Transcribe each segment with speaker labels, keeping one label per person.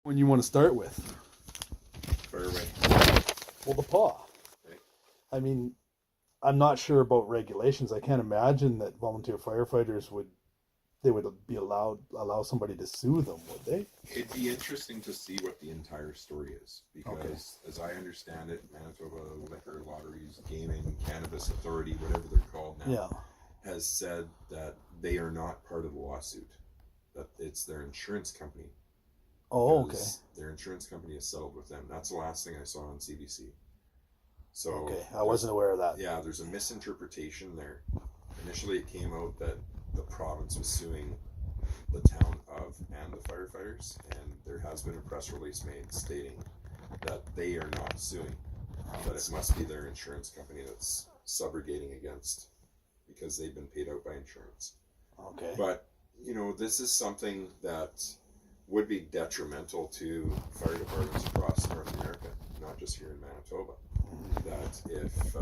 Speaker 1: When you want to start with?
Speaker 2: Fire away.
Speaker 1: Well, the paw.
Speaker 2: Right.
Speaker 1: I mean, I'm not sure about regulations. I can't imagine that volunteer firefighters would be allow somebody to sue them, would they?
Speaker 2: It'd be interesting to see what the entire story is, because
Speaker 1: Okay.
Speaker 2: as I understand it, Manitoba Liquor Lotteries, Gaming, Cannabis Authority, whatever they're called now,
Speaker 1: Yeah.
Speaker 2: has said that they are not part of the lawsuit, that it's their insurance company.
Speaker 1: Oh, okay.
Speaker 2: because Their insurance company has settled with them. That's the last thing I saw on CBC. So
Speaker 1: Okay. I wasn't aware of that.
Speaker 2: yeah, there's a misinterpretation there. Initially, it came out that the province was suing the town of and the firefighters, and there has been a press release made stating that they are not suing, that it must be their insurance company that's subrogating against, because they've been paid out by insurance.
Speaker 1: Okay.
Speaker 2: But this is something that would be detrimental to fire departments across North America, not just here in Manitoba. That if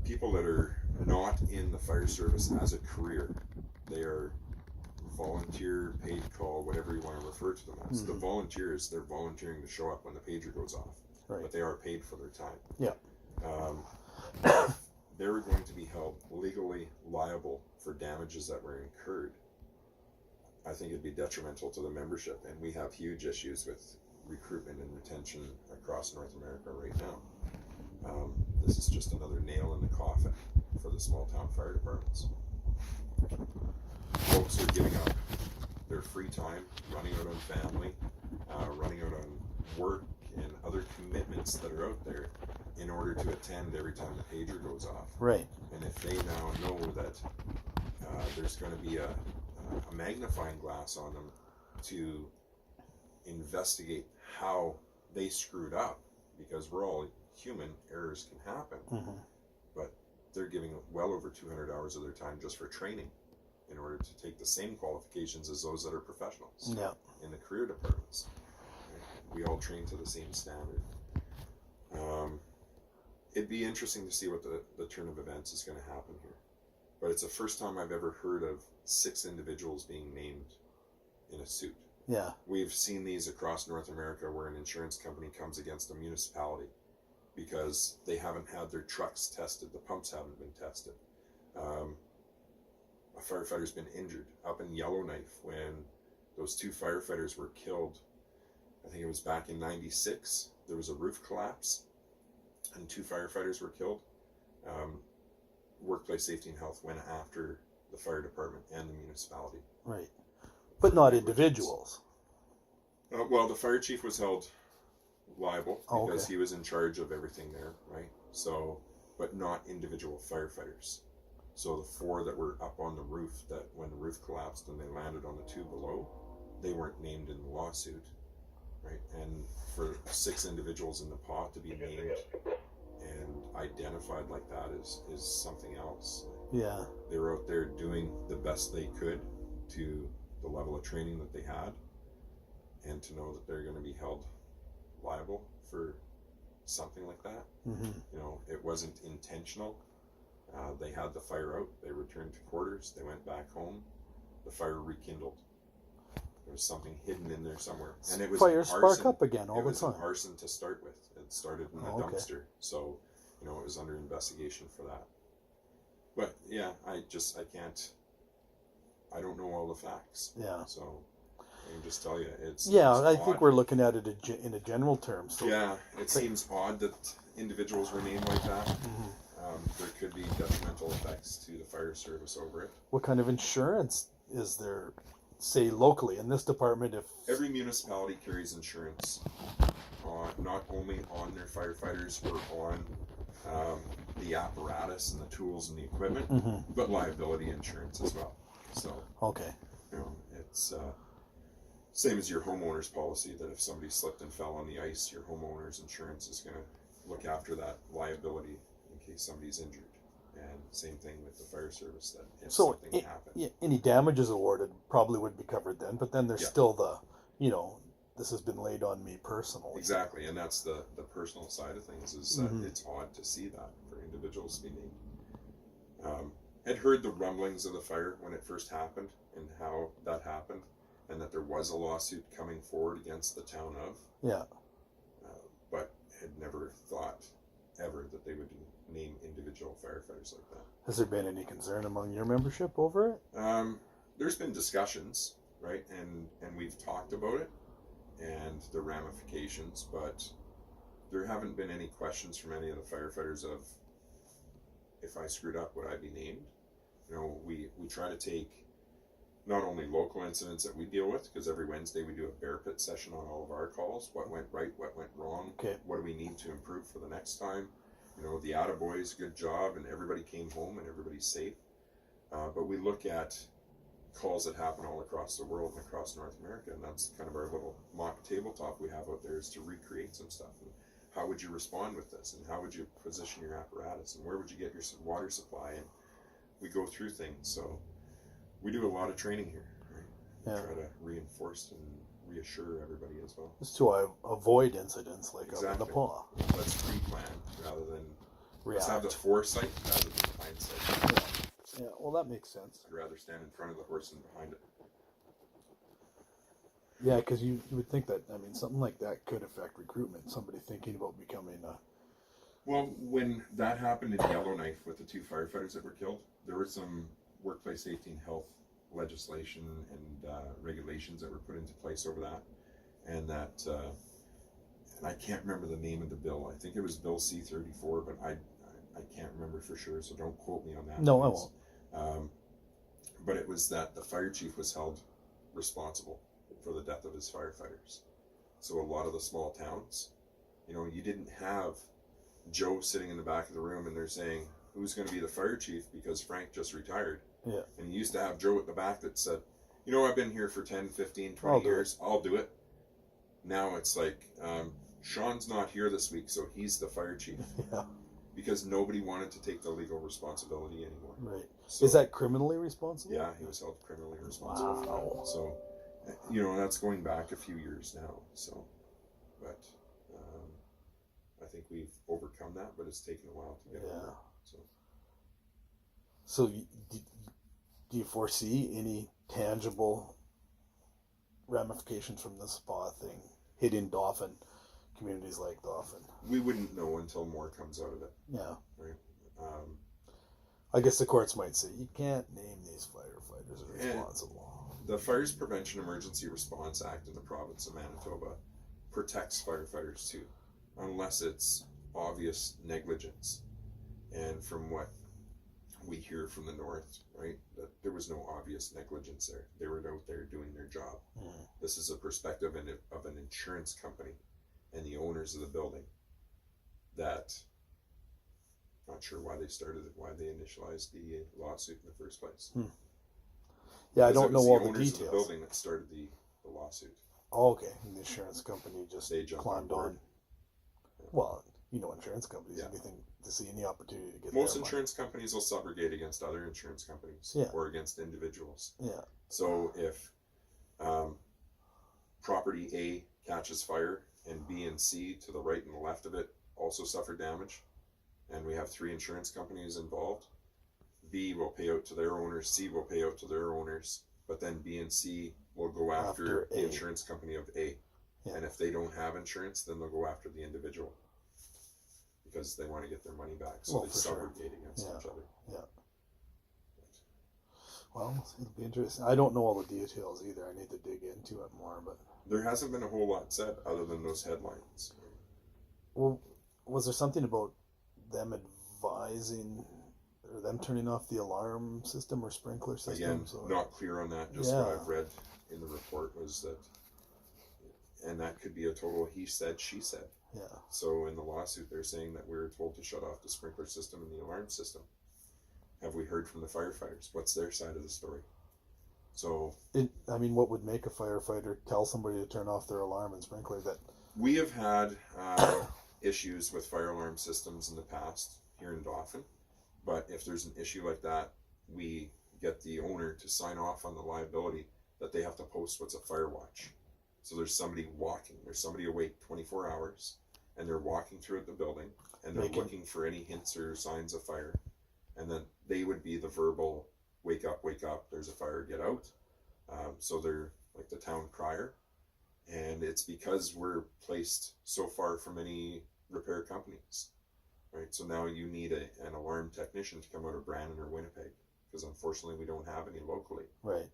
Speaker 2: people that are not in the fire service as a career, they are volunteer, paid call, whatever you want to refer to them as.
Speaker 1: Mm-hmm.
Speaker 2: The volunteers, they're volunteering to show up when the pager goes off,
Speaker 1: Right.
Speaker 2: but they are paid for their time.
Speaker 1: Yeah.
Speaker 2: They're going to be held legally liable for damages that were incurred. I think it'd be detrimental to the membership, and we have huge issues with recruitment and retention across North America right now. This is just another nail in the coffin for the small town fire departments. Folks are giving up their free time, running out on family, running out on work and other commitments that are out there in order to attend every time the pager goes off.
Speaker 1: Right.
Speaker 2: And if they now know that there's going to be a magnifying glass on them to investigate how they screwed up, because we're all human, errors can happen, but they're giving well over 200 hours of their time just for training in order to take the same qualifications as those that are professionals in the career departments. We all train to the same standard. It'd be interesting to see what the turn of events is going to happen here, but it's the first time I've ever heard of 6 individuals being named in a suit.
Speaker 1: Yeah.
Speaker 2: We've seen these across North America where an insurance company comes against a municipality because they haven't had their trucks tested, the pumps haven't been tested. A firefighter's been injured up in Yellowknife when those 2 firefighters were killed. I think it was back in '96. There was a roof collapse and 2 firefighters were killed. Workplace Safety and Health went after the fire department and the municipality.
Speaker 1: Right. But not individuals.
Speaker 2: Well, the fire chief was held liable because
Speaker 1: Okay.
Speaker 2: he was in charge of everything there, right? So, but not individual firefighters. So the 4 that were up on the roof, that when the roof collapsed and they landed on the 2 below, they weren't named in the lawsuit, right? And for 6 individuals in the pot to be named and identified like that is something else.
Speaker 1: Yeah.
Speaker 2: They were out there doing the best they could to the level of training that they had, and to know that they're going to be held liable for something like that. It wasn't intentional. They had the fire out, they returned to quarters, they went back home, the fire rekindled. There was something hidden in there somewhere, and it was
Speaker 1: Fires spark
Speaker 2: arson.
Speaker 1: up again all
Speaker 2: It
Speaker 1: the
Speaker 2: was
Speaker 1: time.
Speaker 2: an arson to start with. It started in a dumpster, so it was under investigation for that. But yeah, I don't know all the facts.
Speaker 1: Yeah.
Speaker 2: So I can just tell you, it's
Speaker 1: I
Speaker 2: odd.
Speaker 1: think we're looking at it in a general term. So
Speaker 2: Yeah, it seems odd that individuals were named like that. There could be detrimental effects to the fire service over it.
Speaker 1: what kind of insurance is there, say locally in this department? If
Speaker 2: Every municipality carries insurance, not only on their firefighters or on the apparatus and the tools and the equipment, but liability insurance as well. So
Speaker 1: okay.
Speaker 2: it's same as your homeowner's policy, that if somebody slipped and fell on the ice, your homeowner's insurance is going to look after that liability in case somebody's injured. And same thing with the fire service, that if
Speaker 1: So
Speaker 2: something happened.
Speaker 1: any damages awarded probably would be covered then, but then there's still the, this has been laid on me personally.
Speaker 2: Exactly, and that's the personal side of things, is that it's odd to see that for individuals to be named. Had heard the rumblings of the fire when it first happened and how that happened, and that there was a lawsuit coming forward against the town of,
Speaker 1: Yeah.
Speaker 2: but had never thought ever that they would name individual firefighters like that.
Speaker 1: Has there been any concern among your membership over it?
Speaker 2: There's been discussions, right, and we've talked about it and the ramifications, but there haven't been any questions from any of the firefighters of, if I screwed up, would I be named? You know, we try to take not only local incidents that we deal with, because every Wednesday we do a bear pit session on all of our calls. What went right, what went wrong,
Speaker 1: Okay.
Speaker 2: what do we need to improve for the next time? You know, the attaboys, good job, and everybody came home and everybody's safe. But we look at calls that happen all across the world and across North America, and that's kind of our little mock tabletop we have out there, is to recreate some stuff. And how would you respond with this, and how would you position your apparatus, and where would you get your water supply? And we go through things, so we do a lot of training here, right?
Speaker 1: Yeah.
Speaker 2: Try to reinforce and reassure everybody as well.
Speaker 1: Just to avoid incidents like up in
Speaker 2: Exactly.
Speaker 1: the paw.
Speaker 2: Let's pre-plan rather than let's have the
Speaker 1: React.
Speaker 2: foresight rather than the hindsight.
Speaker 1: Yeah, well, that makes sense.
Speaker 2: I'd rather stand in front of the horse than behind it.
Speaker 1: Yeah, because you would think that, I mean, something like that could affect recruitment. Somebody thinking about becoming a.
Speaker 2: Well, when that happened in Yellowknife with the 2 firefighters that were killed, there were some workplace safety and health legislation and regulations that were put into place over that, and that, and I can't remember the name of the bill. I think it was Bill C-34, but I can't remember for sure, so don't quote me on that.
Speaker 1: No, I
Speaker 2: please. But it was that the fire chief was held responsible for the death of his firefighters. So a lot of the small towns, you know, you didn't have Joe sitting in the back of the room and they're saying, who's going to be the fire chief because Frank just retired.
Speaker 1: Yeah.
Speaker 2: And you used to have Joe at the back that said, you know, I've been here for 10, 15, 20
Speaker 1: I'll do
Speaker 2: years. I'll do it. Now it's like, Sean's not here this week, so he's the fire chief.
Speaker 1: Yeah,
Speaker 2: Because nobody wanted to take the legal responsibility anymore.
Speaker 1: right.
Speaker 2: So,
Speaker 1: Is that criminally responsible?
Speaker 2: Yeah, he was held criminally responsible for
Speaker 1: Wow.
Speaker 2: that. So, you know, that's going back a few years now. So, but I think we've overcome that, but it's taken a while to get over.
Speaker 1: Yeah.
Speaker 2: So,
Speaker 1: So, do you foresee any tangible ramifications from this spa thing hitting Dauphin, communities like Dauphin?
Speaker 2: we wouldn't know until more comes out of it.
Speaker 1: Yeah.
Speaker 2: Right.
Speaker 1: I guess the courts might say you can't name these firefighters as
Speaker 2: And-
Speaker 1: responsible.
Speaker 2: The Fires Prevention Emergency Response Act in the province of Manitoba protects firefighters too, unless it's obvious negligence. And from what we hear from the north, right, that there was no obvious negligence there. They were out there doing their job.
Speaker 1: Mm.
Speaker 2: This is a perspective of an insurance company and the owners of the building that, not sure why they started it, why they initialized the lawsuit in the first place.
Speaker 1: Yeah, I
Speaker 2: Because
Speaker 1: don't
Speaker 2: it
Speaker 1: know
Speaker 2: was
Speaker 1: all
Speaker 2: the
Speaker 1: the
Speaker 2: owners of
Speaker 1: details.
Speaker 2: the building that started the lawsuit.
Speaker 1: Oh, okay. And the insurance company just
Speaker 2: They jumped
Speaker 1: climbed
Speaker 2: on
Speaker 1: on.
Speaker 2: board.
Speaker 1: Well, you know, insurance companies,
Speaker 2: Yeah.
Speaker 1: anything to see any opportunity to get
Speaker 2: Most
Speaker 1: their
Speaker 2: insurance companies will subrogate against other insurance companies
Speaker 1: Yeah.
Speaker 2: or against individuals.
Speaker 1: money. Yeah.
Speaker 2: So if property A catches fire and B and C to the right and the left of it also suffer damage, and we have 3 insurance companies involved, B will pay out to their owners, C will pay out to their owners, but then B and C will go after
Speaker 1: After
Speaker 2: the
Speaker 1: A.
Speaker 2: insurance company of A.
Speaker 1: Yeah.
Speaker 2: And if they don't have insurance, then they'll go after the individual because they want to get their money back. So
Speaker 1: Well,
Speaker 2: they
Speaker 1: for sure.
Speaker 2: subrogate against
Speaker 1: Yeah.
Speaker 2: each other.
Speaker 1: Well, it'll be interesting. I don't know all the details either. I need to dig into it more. But
Speaker 2: There hasn't been a whole lot said other than those headlines.
Speaker 1: well, was there something about them advising or them turning off the alarm system or sprinkler
Speaker 2: Again,
Speaker 1: systems? Or...
Speaker 2: not clear on that. Just what
Speaker 1: Yeah.
Speaker 2: I've read in the report was that, and that could be a total he said, she said.
Speaker 1: Yeah.
Speaker 2: So in the lawsuit, they're saying that we were told to shut off the sprinkler system and the alarm system. Have we heard from the firefighters? What's their side of the story? So
Speaker 1: I mean, what would make a firefighter tell somebody to turn off their alarm and sprinkler? That
Speaker 2: we have had issues with fire alarm systems in the past here in Dauphin, but if there's an issue like that, we get the owner to sign off on the liability that they have to post what's a fire watch. So there's somebody walking, there's somebody awake 24 hours, and they're walking throughout the building, and they're looking for any hints or signs of fire, and then they would be the verbal, wake up, there's a fire, get out. So they're like the town crier, and it's because we're placed so far from any repair companies, right? So now you need an alarm technician to come out of Brandon or Winnipeg, because unfortunately we don't have any locally.
Speaker 1: Right.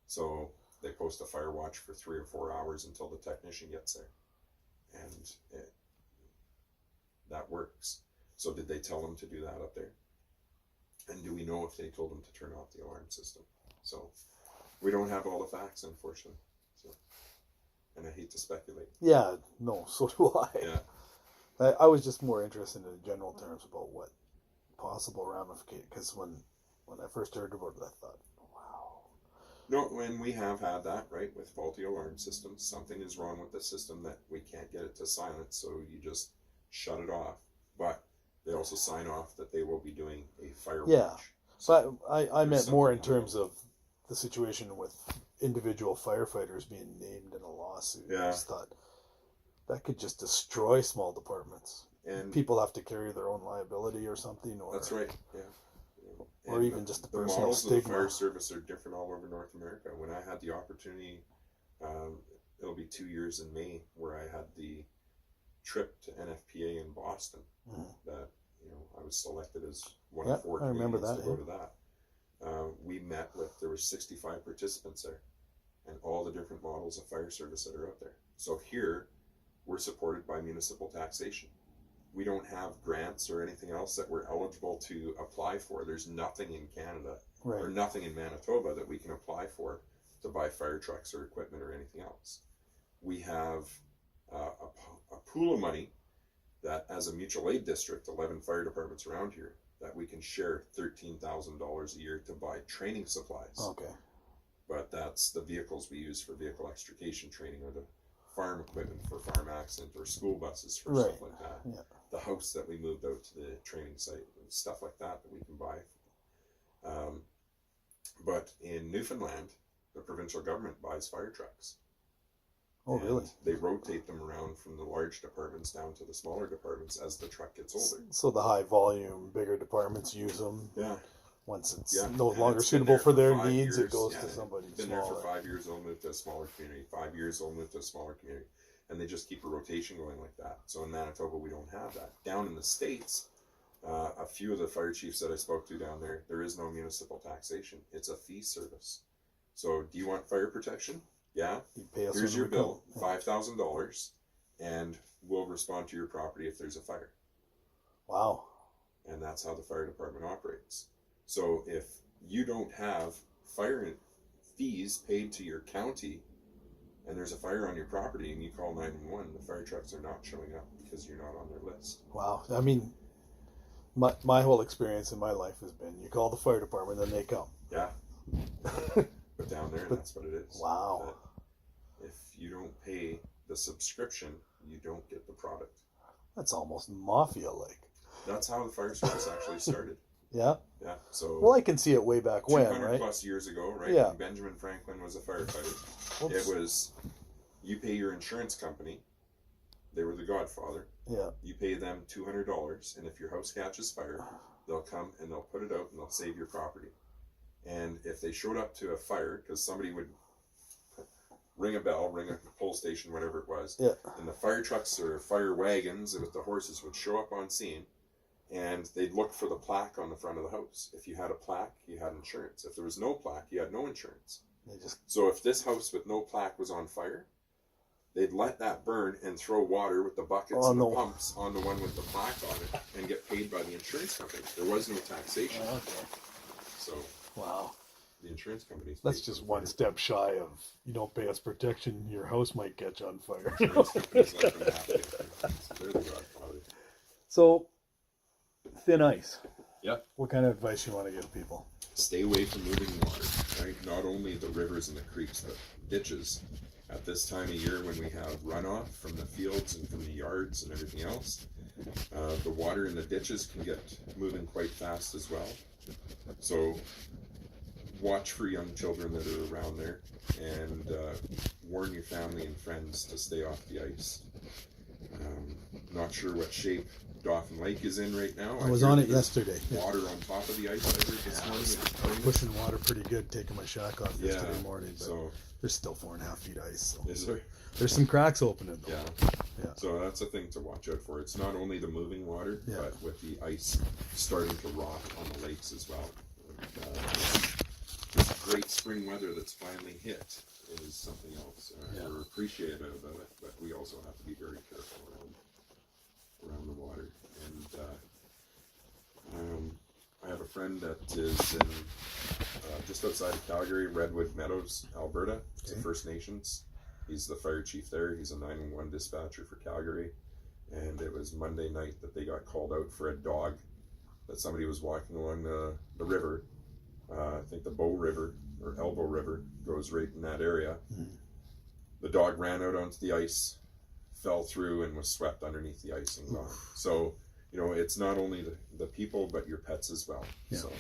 Speaker 2: So they post a fire watch for 3 or 4 hours until the technician gets there, and that works. So did they tell them to do that up there? And do we know if they told them to turn off the alarm system? So we don't have all the facts, unfortunately. So, and I hate to speculate.
Speaker 1: Yeah, no, so do I.
Speaker 2: Yeah.
Speaker 1: I was just more interested in general terms about what possible ramifications, because when I first heard about it, I thought, wow.
Speaker 2: No, when we have had that, right, with faulty alarm systems, something is wrong with the system that we can't get it to silence, so you just shut it off. But they also sign off that they will be doing a fire
Speaker 1: Yeah.
Speaker 2: watch.
Speaker 1: So I meant more in
Speaker 2: something
Speaker 1: terms of the situation with individual firefighters being named in a lawsuit.
Speaker 2: Yeah.
Speaker 1: I just thought that could just destroy small departments.
Speaker 2: And
Speaker 1: People have to carry their own liability or something. Or,
Speaker 2: that's right, yeah.
Speaker 1: Or
Speaker 2: And
Speaker 1: even just the
Speaker 2: the
Speaker 1: personal
Speaker 2: models of the
Speaker 1: stigma.
Speaker 2: fire service are different all over North America. When I had the opportunity, it'll be 2 years in May, where I had the trip to NFPA in Boston. That I was selected as one of 4
Speaker 1: I remember
Speaker 2: Canadians
Speaker 1: that,
Speaker 2: to go to that. We met with, there were 65 participants there, and all the different models of fire service that are out there. So here, we're supported by municipal taxation. We don't have grants or anything else that we're eligible to apply for. There's nothing in Canada or
Speaker 1: Right.
Speaker 2: nothing in Manitoba that we can apply for to buy fire trucks or equipment or anything else. We have a pool of money that, as a mutual aid district, 11 fire departments around here, that we can share $13,000 a year to buy training supplies.
Speaker 1: Okay.
Speaker 2: But that's the vehicles we use for vehicle extrication training, or the farm equipment for farm accident, or school buses for
Speaker 1: Right.
Speaker 2: stuff like that.
Speaker 1: Yeah.
Speaker 2: The house that we moved out to the training site, and stuff like that we can buy. But in Newfoundland, the provincial government buys fire trucks.
Speaker 1: Oh,
Speaker 2: And
Speaker 1: really?
Speaker 2: they rotate them around from the large departments down to the smaller departments as the truck gets older.
Speaker 1: So the high volume, bigger departments use them.
Speaker 2: Yeah.
Speaker 1: Once it's
Speaker 2: Yeah.
Speaker 1: no
Speaker 2: And
Speaker 1: longer
Speaker 2: it's been
Speaker 1: suitable
Speaker 2: there
Speaker 1: for their
Speaker 2: 5
Speaker 1: needs,
Speaker 2: years.
Speaker 1: it goes
Speaker 2: Yeah,
Speaker 1: to somebody
Speaker 2: Been there for
Speaker 1: smaller.
Speaker 2: 5 years, they'll move to a smaller community. 5 years, they'll move to a smaller community. And they just keep a rotation going like that. So in Manitoba, we don't have that. Down in the States, a few of the fire chiefs that I spoke to down there is no municipal taxation. It's a fee service. So do you want fire protection? Yeah.
Speaker 1: You pay us
Speaker 2: Here's
Speaker 1: when
Speaker 2: your
Speaker 1: we
Speaker 2: bill,
Speaker 1: come.
Speaker 2: $5,000, and we'll respond to your property if there's a fire.
Speaker 1: Wow.
Speaker 2: And that's how the fire department operates. So if you don't have fire fees paid to your county, and there's a fire on your property, and you call 911, the fire trucks are not showing up because you're not on their list.
Speaker 1: Wow. I mean, my whole experience in my life has been you call the fire department, then they come.
Speaker 2: Yeah. But down there, that's what it is.
Speaker 1: Wow.
Speaker 2: That if you don't pay the subscription, you don't get the product.
Speaker 1: That's almost mafia-like.
Speaker 2: That's how the fire service actually started.
Speaker 1: Yeah.
Speaker 2: Yeah. So
Speaker 1: Well, I can see it way back when,
Speaker 2: 200
Speaker 1: right?
Speaker 2: plus years ago, right?
Speaker 1: Yeah.
Speaker 2: When Benjamin Franklin was a firefighter.
Speaker 1: Whoops.
Speaker 2: It was, you pay your insurance company. They were the godfather.
Speaker 1: Yeah.
Speaker 2: You pay them $200, and if your house catches fire, they'll come and they'll put it out and they'll save your property. And if they showed up to a fire, because somebody would ring a bell, ring a pole station, whatever it was,
Speaker 1: Yeah.
Speaker 2: and the fire trucks or fire wagons with the horses would show up on scene, and they'd look for the plaque on the front of the house. If you had a plaque, you had insurance. If there was no plaque, you had no insurance.
Speaker 1: They just
Speaker 2: So if this house with no plaque was on fire, they'd let that burn and throw water with the buckets and the pumps on the one with the plaque on it and get paid by the insurance company. There was no taxation.
Speaker 1: okay.
Speaker 2: So
Speaker 1: Wow.
Speaker 2: the insurance companies.
Speaker 1: That's
Speaker 2: paid
Speaker 1: just
Speaker 2: for
Speaker 1: one
Speaker 2: it.
Speaker 1: step shy of you don't pay us protection, your house might catch on fire.
Speaker 2: Insurance companies let them have it. They're the godfather.
Speaker 1: So, thin ice.
Speaker 2: Yep.
Speaker 1: What kind of advice you want to give people?
Speaker 2: Stay away from moving water, right? Not only the rivers and the creeks, but ditches. At this time of year when we have runoff from the fields and from the yards and everything else, the water in the ditches can get moving quite fast as well. So watch for young children that are around there, and warn your family and friends to stay off the ice. Not sure what shape Dauphin Lake is in right now.
Speaker 1: I was
Speaker 2: hear
Speaker 1: on
Speaker 2: that
Speaker 1: it
Speaker 2: there's
Speaker 1: yesterday. Yeah.
Speaker 2: Water on top of the ice. I heard this morning. It's pouring.
Speaker 1: Pushing water pretty good, taking my shack off
Speaker 2: Yeah.
Speaker 1: yesterday morning, but
Speaker 2: So
Speaker 1: there's still 4.5 feet ice. So
Speaker 2: is there?
Speaker 1: there's some cracks opening though.
Speaker 2: Yeah.
Speaker 1: Yeah.
Speaker 2: So that's a thing to watch out for. It's not only the moving water,
Speaker 1: Yeah.
Speaker 2: but with the ice starting to rot on the lakes as well. And, this great spring weather that's finally hit is something else.
Speaker 1: Yeah.
Speaker 2: We're appreciative of it, but we also have to be very careful around the water. And I have a friend that is in just outside of Calgary, Redwood Meadows, Alberta. It's the
Speaker 1: Okay.
Speaker 2: First Nations. He's the fire chief there. He's a 911 dispatcher for Calgary. And it was Monday night that they got called out for a dog that somebody was walking along the river. I think the Bow River or Elbow River goes right in that area.
Speaker 1: Mhm.
Speaker 2: The dog ran out onto the ice, fell through, and was swept underneath the ice and gone. So, it's not only the people, but your pets as well.
Speaker 1: Yeah.
Speaker 2: So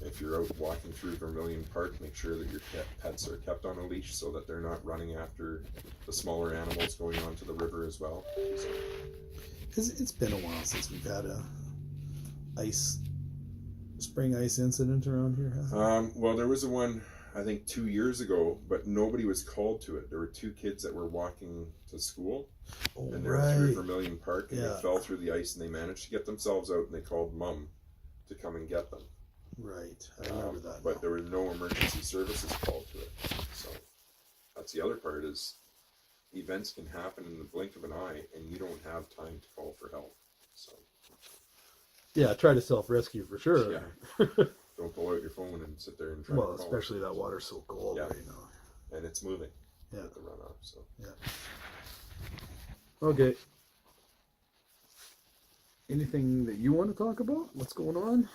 Speaker 2: if you're out walking through Vermilion Park, make sure that your pets are kept on a leash so that they're not running after the smaller animals going onto the river as well. So,
Speaker 1: It's been a while since we've had a spring ice incident around here. Huh?
Speaker 2: well, there was one, I think 2 years ago, but nobody was called to it. There were 2 kids that were walking to school,
Speaker 1: Oh,
Speaker 2: and they were through
Speaker 1: right.
Speaker 2: Vermilion Park, and
Speaker 1: Yeah.
Speaker 2: they fell through the ice, and they managed to get themselves out, and they called mom to come and get them.
Speaker 1: Right. I remember that.
Speaker 2: But
Speaker 1: now.
Speaker 2: there were no emergency services called to it. So that's the other part is events can happen in the blink of an eye, and you don't have time to call for help. So
Speaker 1: Yeah, try to self-rescue for sure.
Speaker 2: Yeah. don't pull out your phone and sit there and try
Speaker 1: Well,
Speaker 2: to call.
Speaker 1: especially that water's so cold
Speaker 2: Yeah.
Speaker 1: right now.
Speaker 2: And it's moving.
Speaker 1: Yeah.
Speaker 2: With the runoff. So
Speaker 1: Okay. Anything that you want to talk about? What's going on?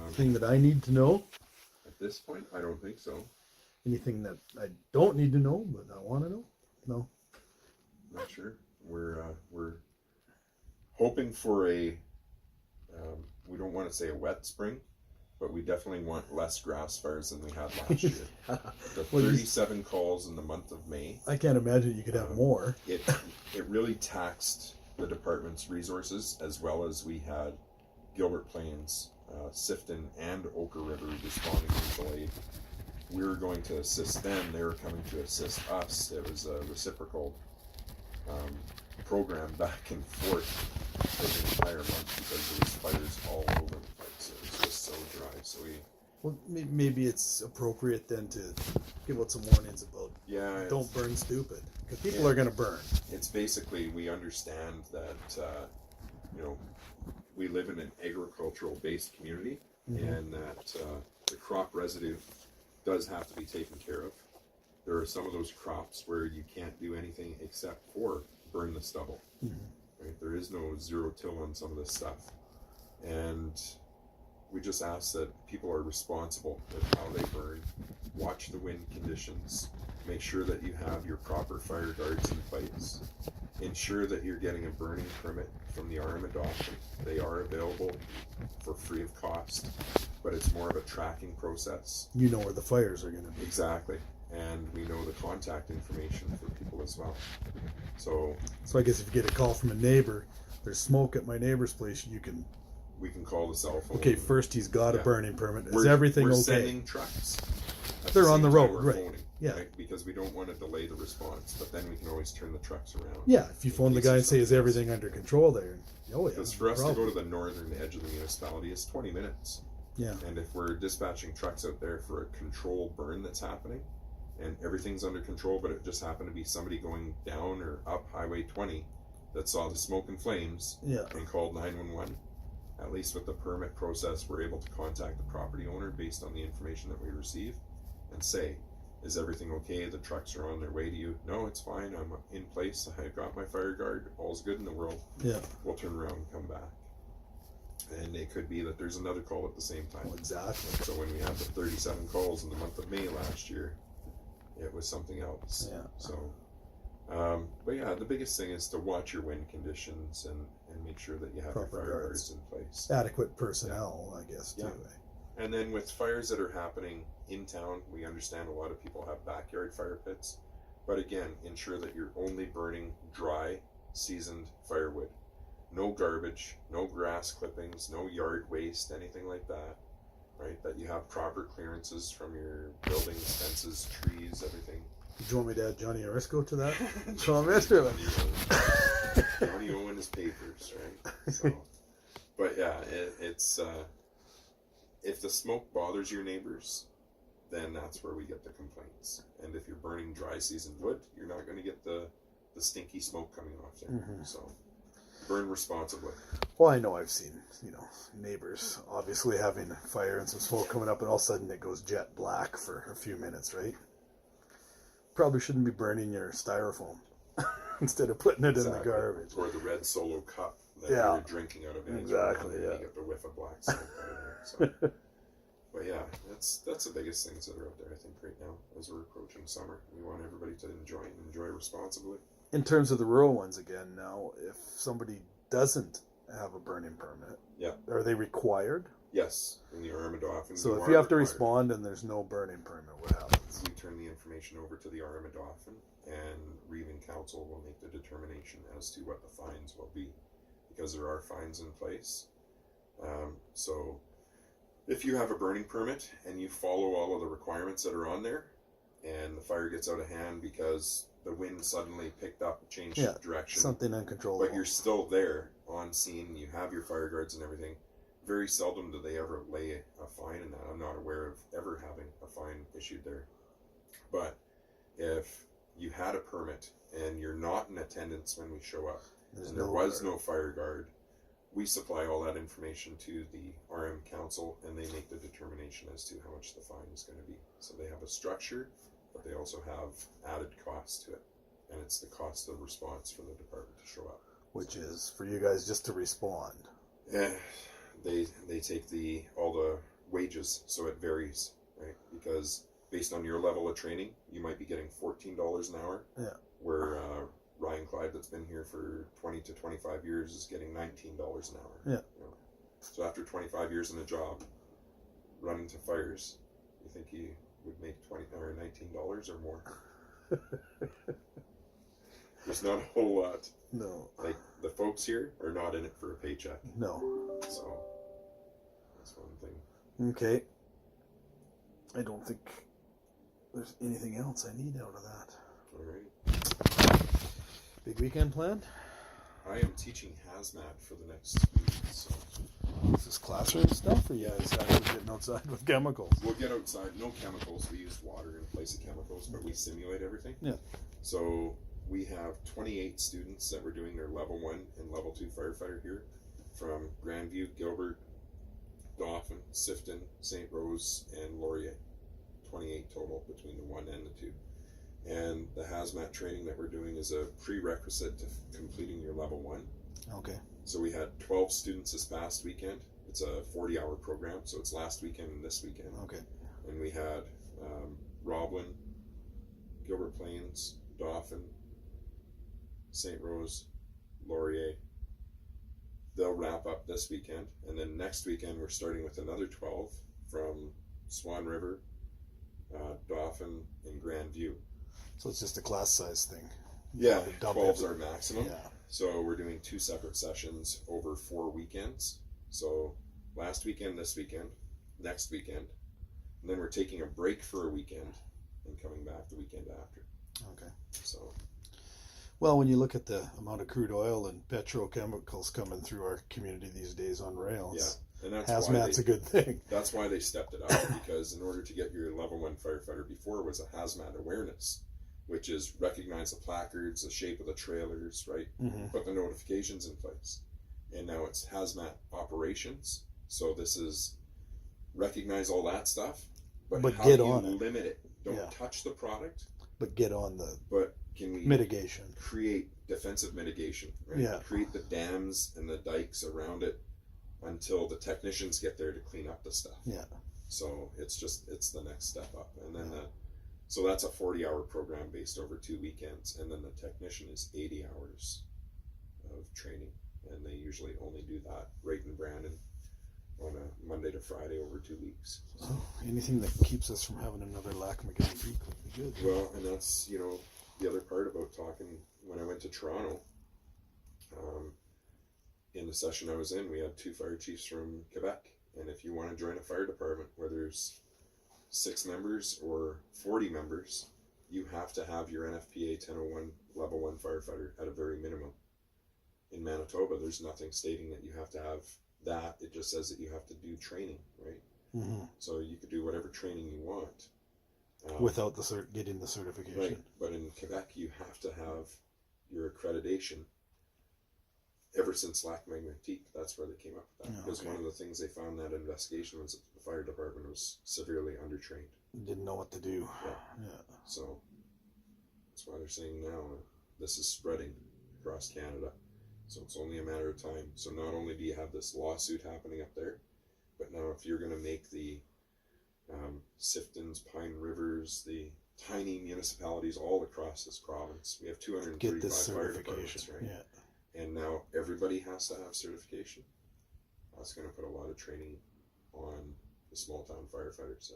Speaker 1: Anything that I need to know?
Speaker 2: at this point, I don't think so.
Speaker 1: Anything that I don't need to know, but I want to know? No.
Speaker 2: Not sure. We're hoping for a. We don't want to say a wet spring, but we definitely want less grass fires than we had last year. The
Speaker 1: Well,
Speaker 2: 37 calls in the month of May.
Speaker 1: I can't imagine you could have more.
Speaker 2: It really taxed the department's resources, as well as we had Gilbert Plains, Sifton, and Ochre River responding mutually. We were going to assist them; they were coming to assist us. It was a reciprocal program back and forth for the entire month because there was fires all over the place. It was just so dry. So
Speaker 1: Well, maybe it's appropriate then to give out some warnings about don't burn stupid, because people are going to burn.
Speaker 2: It's basically, we understand that we live in an agricultural based community, and that the crop residue does have to be taken care of. There are some of those crops where you can't do anything except for burn the stubble. Right? There is no zero till on some of this stuff, and we just ask that people are responsible with how they burn. Watch the wind conditions. Make sure that you have your proper fire guards in place. Ensure that you're getting a burning permit from the RM adoption. They are available for free of cost, but it's more of a tracking process.
Speaker 1: You know where the fires are going to be.
Speaker 2: Exactly. And we know the contact information for people as well. So
Speaker 1: I guess if you get a call from a neighbor, there's smoke at my neighbor's place,
Speaker 2: we can call the cell phone.
Speaker 1: okay, first he's got a
Speaker 2: Yeah.
Speaker 1: burning permit. Is
Speaker 2: We're
Speaker 1: everything
Speaker 2: we're
Speaker 1: okay?
Speaker 2: sending trucks. At
Speaker 1: They're on
Speaker 2: same
Speaker 1: the
Speaker 2: time
Speaker 1: road,
Speaker 2: we're
Speaker 1: right.
Speaker 2: phoning,
Speaker 1: Yeah.
Speaker 2: right? Because we don't want to delay the response, but then we can always turn the trucks around.
Speaker 1: Yeah, if you
Speaker 2: in
Speaker 1: phone the
Speaker 2: case
Speaker 1: guy and
Speaker 2: there's
Speaker 1: say, is
Speaker 2: something
Speaker 1: everything under control there? Oh, yeah.
Speaker 2: Because for us
Speaker 1: no
Speaker 2: to go
Speaker 1: problem.
Speaker 2: to the northern edge of the municipality is 20 minutes.
Speaker 1: Yeah.
Speaker 2: And if we're dispatching trucks out there for a controlled burn that's happening, and everything's under control, but it just happened to be somebody going down or up Highway 20 that saw the smoke and flames
Speaker 1: Yeah.
Speaker 2: and called 911, at least with the permit process, we're able to contact the property owner based on the information that we receive and say, is everything okay? The trucks are on their way to you. No, it's fine. I'm in place. I've got my fire guard. All's good in the world.
Speaker 1: Yeah.
Speaker 2: We'll turn around and come back. And it could be that there's another call at the same time.
Speaker 1: Well, exactly.
Speaker 2: So when we had the 37 calls in the month of May last year, it was something else.
Speaker 1: Yeah.
Speaker 2: So, but yeah, the biggest thing is to watch your wind conditions and make sure that you have
Speaker 1: Proper
Speaker 2: your fire
Speaker 1: guards.
Speaker 2: guards in place.
Speaker 1: Adequate personnel, I guess, too.
Speaker 2: Yeah. And then with fires that are happening in town, we understand a lot of people have backyard fire pits. But again, ensure that you're only burning dry, seasoned firewood. no garbage, no grass clippings, no yard waste, anything like that, right? That you have proper clearances from your buildings, fences, trees, everything.
Speaker 1: Do you want me to add Johnny Orisco to that comment? Or
Speaker 2: Johnny Owen his papers, right? So, but yeah, it's if the smoke bothers your neighbors, then that's where we get the complaints. And if you're burning dry season wood, you're not going to get the stinky smoke coming off there.
Speaker 1: Mhm.
Speaker 2: So burn responsibly.
Speaker 1: Well, I know I've seen, neighbors obviously having a fire and some smoke coming up, and all of a sudden it goes jet black for a few minutes, right? Probably shouldn't be burning your styrofoam instead of putting it in the garbage.
Speaker 2: Or the red Solo cup that
Speaker 1: Yeah.
Speaker 2: you're drinking out of.
Speaker 1: Exactly,
Speaker 2: and
Speaker 1: yeah.
Speaker 2: You get the whiff of black smoke out of there. So. But yeah, that's the biggest things that are out there, I think, right now as we're approaching summer. We want everybody to enjoy responsibly.
Speaker 1: In terms of the rural ones again, now, if somebody doesn't have a burning permit,
Speaker 2: Yeah.
Speaker 1: are they required?
Speaker 2: Yes, in the Armadauphin.
Speaker 1: So
Speaker 2: you
Speaker 1: if
Speaker 2: are
Speaker 1: you have to
Speaker 2: required.
Speaker 1: respond and there's no burning permit, what happens?
Speaker 2: We turn the information over to the Armadauphin, and Reeve Council will make the determination as to what the fines will be, because there are fines in place. So if you have a burning permit and you follow all of the requirements that are on there, and the fire gets out of hand because the wind suddenly picked up, changed direction,
Speaker 1: Something uncontrollable.
Speaker 2: but you're still there on scene, you have your fire guards and everything, very seldom do they ever lay a fine in that. I'm not aware of ever having a fine issued there. But if you had a permit and you're not in attendance when we show up, and there was no fire guard, we supply all that information to the RM Council, and they make the determination as to how much the fine is going to be. So they have a structure, but they also have added costs to it, and it's the cost of response for the department to show up.
Speaker 1: Which is for you guys just to respond.
Speaker 2: Yeah, they take all the wages, so it varies, right? Because based on your level of training, you might be getting $14 an hour.
Speaker 1: Yeah.
Speaker 2: Where Ryan Clyde, that's been here for 20 to 25 years, is getting $19 an hour.
Speaker 1: Yeah.
Speaker 2: So after 25 years in a job, running to fires, you think he would make $20 or $19 or more? There's not a whole lot.
Speaker 1: No.
Speaker 2: Like, the folks here are not in it for a paycheck.
Speaker 1: No.
Speaker 2: So that's one thing.
Speaker 1: Okay. I don't think there's anything else I need out of that.
Speaker 2: All right.
Speaker 1: Big weekend planned?
Speaker 2: I am teaching hazmat for the next week, so
Speaker 1: Is this classroom stuff, or you guys actually getting outside with chemicals?
Speaker 2: we'll get outside. No chemicals. We use water in place of chemicals, but we simulate everything.
Speaker 1: Yeah.
Speaker 2: So we have 28 students that were doing their level 1 and level 2 firefighter here from Grandview, Gilbert, Dauphin, Sifton, St. Rose, and Laurier. 28 total between the 1 and the 2. And the hazmat training that we're doing is a prerequisite to completing your level 1.
Speaker 1: Okay.
Speaker 2: So we had 12 students this past weekend. It's a 40-hour program, so it's last weekend and this weekend.
Speaker 1: Okay.
Speaker 2: And we had Roblin, Gilbert Plains, Dauphin, St. Rose, Laurier. They'll wrap up this weekend, and then next weekend we're starting with another 12 from Swan River, Dauphin, and Grandview.
Speaker 1: So it's just a class size thing.
Speaker 2: Yeah,
Speaker 1: Dump
Speaker 2: 12's
Speaker 1: it.
Speaker 2: our maximum.
Speaker 1: Yeah.
Speaker 2: So we're doing 2 separate sessions over 4 weekends. So last weekend, this weekend, next weekend, and then we're taking a break for a weekend and coming back the weekend after.
Speaker 1: Okay.
Speaker 2: So
Speaker 1: Well, when you look at the amount of crude oil and petrochemicals coming through our community these days on rails,
Speaker 2: yeah, and that's
Speaker 1: hazmat's a good thing.
Speaker 2: That's why they stepped it up, because in order to get your level 1 firefighter before was a hazmat awareness, which is recognize the placards, the shape of the trailers, right?
Speaker 1: Mm-hmm.
Speaker 2: Put the notifications in place. And now it's hazmat operations. So this is recognize all that stuff, but how
Speaker 1: get
Speaker 2: do you
Speaker 1: on it.
Speaker 2: limit it? Don't
Speaker 1: Yeah.
Speaker 2: touch the product,
Speaker 1: But get on the
Speaker 2: but can we
Speaker 1: mitigation.
Speaker 2: create defensive mitigation, right?
Speaker 1: Yeah.
Speaker 2: Create the dams and the dikes around it until the technicians get there to clean up the stuff.
Speaker 1: Yeah.
Speaker 2: So it's the next step up. And then so that's a 40-hour program based over 2 weekends, and then the technician is 80 hours of training, and they usually only do that right in Brandon on a Monday to Friday over 2 weeks.
Speaker 1: So anything that keeps us from having another Lac McGill Peak would be good.
Speaker 2: Well, and that's, the other part about talking when I went to Toronto. in the session I was in, we had 2 fire chiefs from Quebec. And if you want to join a fire department where there's 6 members or 40 members, you have to have your NFPA 1001 level 1 firefighter at a very minimum. In Manitoba, there's nothing stating that you have to have that. It just says that you have to do training, right?
Speaker 1: Mm-hmm.
Speaker 2: So you could do whatever training you want.
Speaker 1: Without getting the certification.
Speaker 2: Right, but in Quebec, you have to have your accreditation. Ever since Lac Magnetique, that's where they came up with that.
Speaker 1: Oh,
Speaker 2: Because
Speaker 1: okay.
Speaker 2: one of the things they found in that investigation was that the fire department was severely undertrained.
Speaker 1: Didn't know what to do.
Speaker 2: Yeah.
Speaker 1: Yeah.
Speaker 2: So that's why they're saying now this is spreading across Canada. So it's only a matter of time. So not only do you have this lawsuit happening up there, but now if you're going to make the Siftons, Pine Rivers, the tiny municipalities all across this province, we have
Speaker 1: Get
Speaker 2: 235
Speaker 1: this
Speaker 2: fire departments,
Speaker 1: certification.
Speaker 2: right?
Speaker 1: Yeah.
Speaker 2: And now everybody has to have certification. That's going to put a lot of training on the small town firefighters.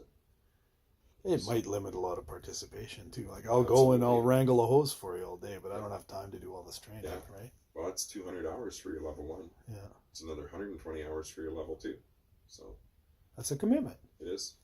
Speaker 1: It might limit a lot of participation too. Like I'll go and I'll
Speaker 2: Absolutely.
Speaker 1: wrangle a hose for you all day, but I don't have time to do all this training,
Speaker 2: Yeah.
Speaker 1: right?
Speaker 2: Well, that's 200 hours for your level 1.
Speaker 1: Yeah.
Speaker 2: It's another 120 hours for your level 2. So
Speaker 1: That's a commitment.
Speaker 2: it is.